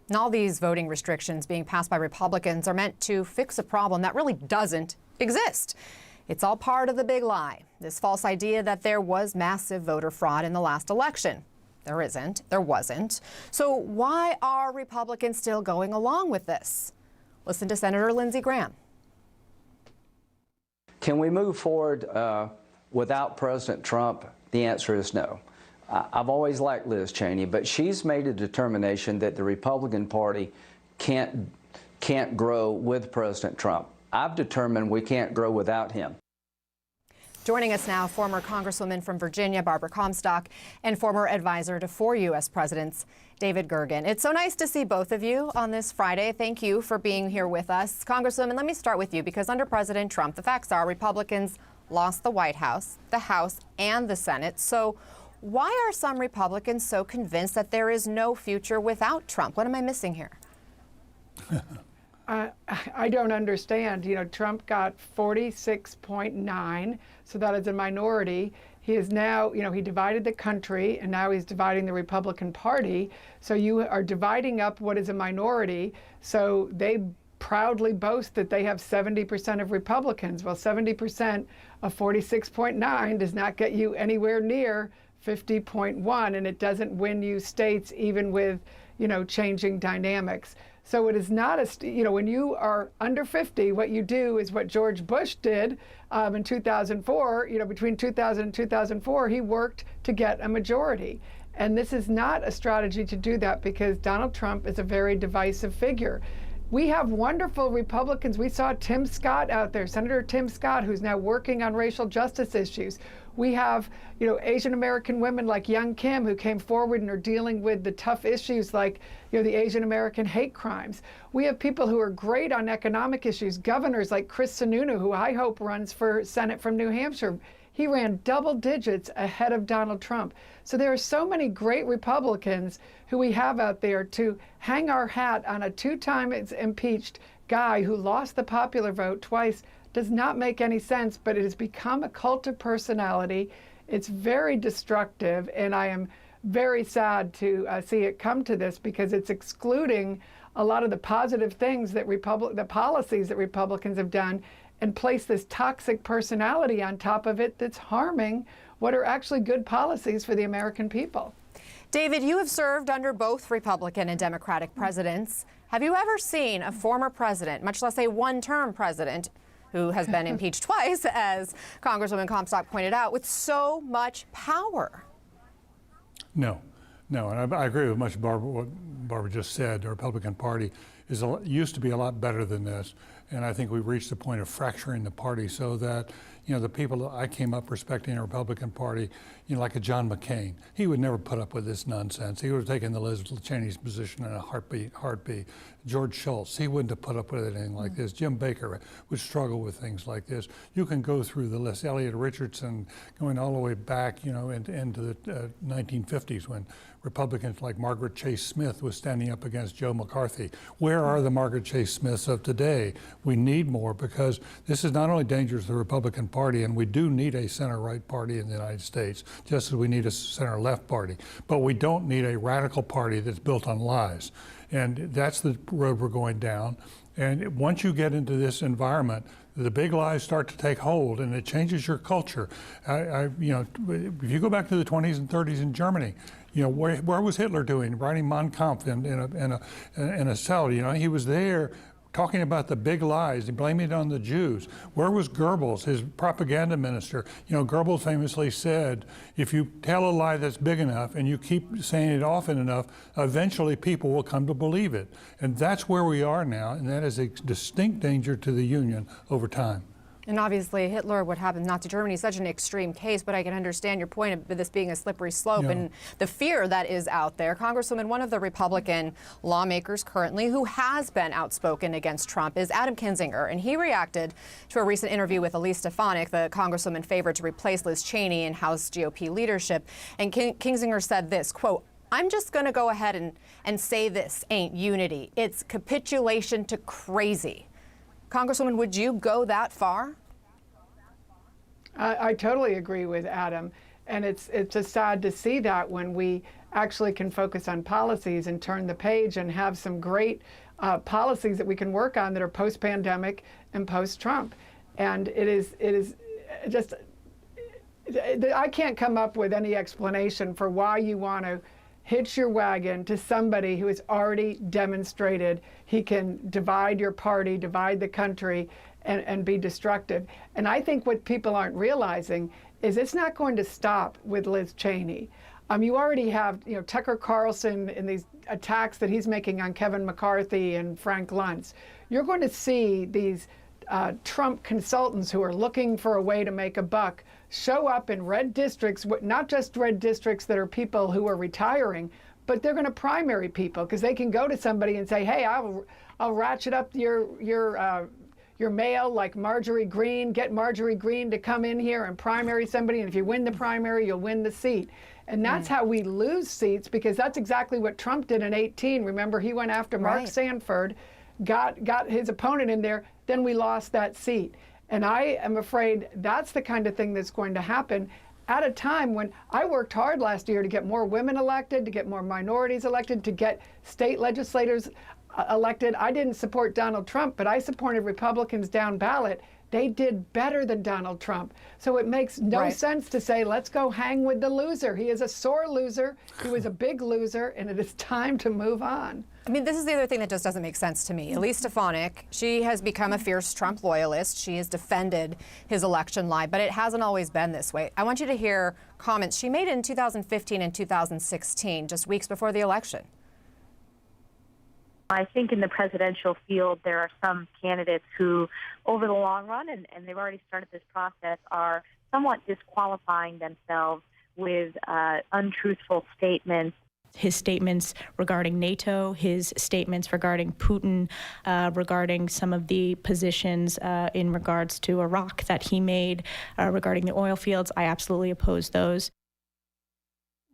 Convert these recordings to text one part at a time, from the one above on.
And all these voting restrictions being passed by Republicans are meant to fix a problem that really doesn't exist. It's all part of the big lie, this false idea that there was massive voter fraud in the last election. There isn't. There wasn't. So why are Republicans still going along with this? Listen to Senator Lindsey Graham. Can we move forward without President Trump? The answer is no. I've always liked Liz Cheney, but she's made a determination that the Republican Party can't grow with President Trump. I've determined we can't grow without him. Joining us now, former Congresswoman from Virginia, Barbara Comstock, and former advisor to 4 U.S. presidents, David Gergen. It's so nice to see both of you on this Friday. Thank you for being here with us. Congresswoman, let me start with you, because under President Trump, the facts are Republicans lost the White House, the House, and the Senate. So why are some Republicans so convinced that there is no future without Trump? What am I missing here? I don't understand. You know, Trump got 46.9, so that is a minority. He is now, you know, he divided the country, and now he's dividing the Republican Party. So you are dividing up what is a minority. So they proudly boast that they have 70% of Republicans. Well, 70% of 46.9 does not get you anywhere near 50.1, and it doesn't win you states even with, you know, changing dynamics. So it is not a, you know, when you are under 50, what you do is what George Bush did in 2004. You know, between 2000 and 2004, he worked to get a majority. And this is not a strategy to do that, because Donald Trump is a very divisive figure. We have wonderful Republicans. We saw Tim Scott out there, Senator Tim Scott, who's now working on racial justice issues. We have, you know, Asian American women like Young Kim, who came forward and are dealing with the tough issues like, you know, the Asian American hate crimes. We have people who are great on economic issues, governors like Chris Sununu, who I hope runs for Senate from New Hampshire. He ran double digits ahead of Donald Trump. So there are so many great Republicans who we have out there to hang our hat on a two-time impeached guy who lost the popular vote twice. Does not make any sense, but it has become a cult of personality. It's very destructive, and I am very sad to see it come to this, because it's excluding a lot of the positive things that the policies that Republicans have done, and place this toxic personality on top of it that's harming what are actually good policies for the American people. David, you have served under both Republican and Democratic presidents. Have you ever seen a former president, much less a one-term president, who has been impeached twice, as Congresswoman Comstock pointed out, with so much power? No, and I agree with much of what Barbara just said. The Republican Party used to be a lot better than this, and I think we've reached the point of fracturing the party so that, you know, the people that I came up respecting the Republican Party, you know, like a John McCain, he would never put up with this nonsense. He would have taken the Liz Cheney's position in a heartbeat. George Shultz, he wouldn't have put up with anything like this. Jim Baker would struggle with things like this. You can go through the list. Elliot Richardson, going all the way back, you know, into the 1950s, when Republicans like Margaret Chase Smith was standing up against Joe McCarthy. Where are the Margaret Chase Smiths of today? We need more, because this is not only dangerous to the Republican Party, and we do need a center-right party in the United States, just as we need a center-left party, but we don't need a radical party that's built on lies. And that's the road we're going down. And once you get into this environment, the big lies start to take hold, and it changes your culture. You know, if you go back to the 20s and 30s in Germany, you know, where was Hitler doing? Writing Mein Kampf in a cell. You know, he was there talking about the big lies and blaming it on the Jews. Where was Goebbels, his propaganda minister? You know, Goebbels famously said, if you tell a lie that's big enough and you keep saying it often enough, eventually people will come to believe it. And that's where we are now, and that is a distinct danger to the Union over time. And obviously Hitler, what happened Nazi Germany, is such an extreme case, but I can understand your point of this being a slippery slope and the fear that is out there. Congresswoman, one of the Republican lawmakers currently who has been outspoken against Trump is Adam Kinzinger, and he reacted to a recent interview with Elise Stefanik, the Congresswoman favored to replace Liz Cheney in House GOP leadership. And Kinzinger said this, quote, "I'm just going to go ahead and say this ain't unity. It's capitulation to crazy." Congresswoman, would you go that far? I totally agree with Adam. And it's just sad to see that when we actually can focus on policies and turn the page and have some great policies that we can work on that are post-pandemic and post-Trump. And it is just, I can't come up with any explanation for why you want to hitch your wagon to somebody who has already demonstrated he can divide your party, divide the country, and be destructive. And I think what people aren't realizing is it's not going to stop with Liz Cheney. You already have, Tucker Carlson and these attacks that he's making on Kevin McCarthy and Frank Luntz. You're going to see these Trump consultants who are looking for a way to make a buck show up in red districts, not just red districts that are people who are retiring, but they're going to primary people because they can go to somebody and say, hey, I'll ratchet up your mail like Marjorie Greene, get Marjorie Greene to come in here and primary somebody, and if you win the primary, you'll win the seat. And that's how we lose seats, because that's exactly what Trump did in 2018. Remember, he went after Mark Sanford, got his opponent in there, then we lost that seat. And I am afraid that's the kind of thing that's going to happen at a time when I worked hard last year to get more women elected, to get more minorities elected, to get state legislators elected. I didn't support Donald Trump, but I supported Republicans down ballot. They did better than Donald Trump. So it makes no sense to say, let's go hang with the loser. He is a sore loser. He was a big loser, and it is time to move on. I mean, this is the other thing that just doesn't make sense to me. Elise Stefanik, she has become a fierce Trump loyalist. She has defended his election lie, but it hasn't always been this way. I want you to hear comments she made in 2015 and 2016, just weeks before the election. I think in the presidential field, there are some candidates who, over the long run, and they've already started this process, are somewhat disqualifying themselves with untruthful statements. His statements regarding NATO, his statements regarding Putin, regarding some of the positions in regards to Iraq that he made, regarding the oil fields, I absolutely oppose those.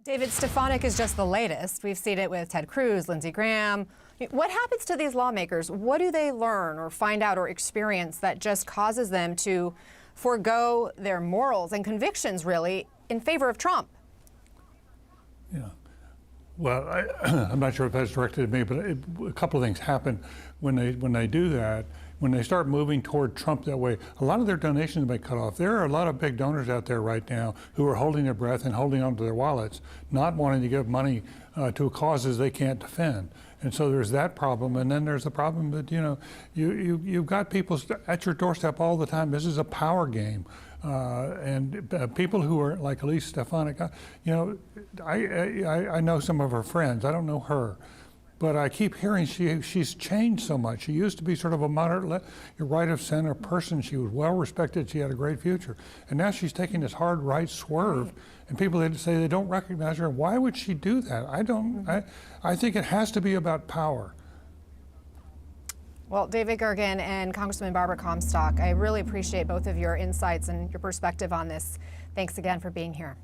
David, Stefanik is just the latest. We've seen it with Ted Cruz, Lindsey Graham. What happens to these lawmakers? What do they learn or find out or experience that just causes them to forego their morals and convictions, really, in favor of Trump? Yeah. Well, I'm not sure if that's directed at me, but a couple of things happen when they do that. When they start moving toward Trump that way, a lot of their donations may cut off. There are a lot of big donors out there right now who are holding their breath and holding onto their wallets, not wanting to give money to causes they can't defend. And so there's that problem, and then there's the problem that you've got people at your doorstep all the time. This is a power game, and people who are like Elise Stefanik. I know some of her friends. I don't know her, but I keep hearing she's changed so much. She used to be sort of a moderate, right of center person. She was well respected. She had a great future, and now she's taking this hard right swerve. And people say they don't recognize her. Why would she do that? I don't. I think it has to be about power. Well, David Gergen and Congresswoman Barbara Comstock, I really appreciate both of your insights and your perspective on this. Thanks again for being here.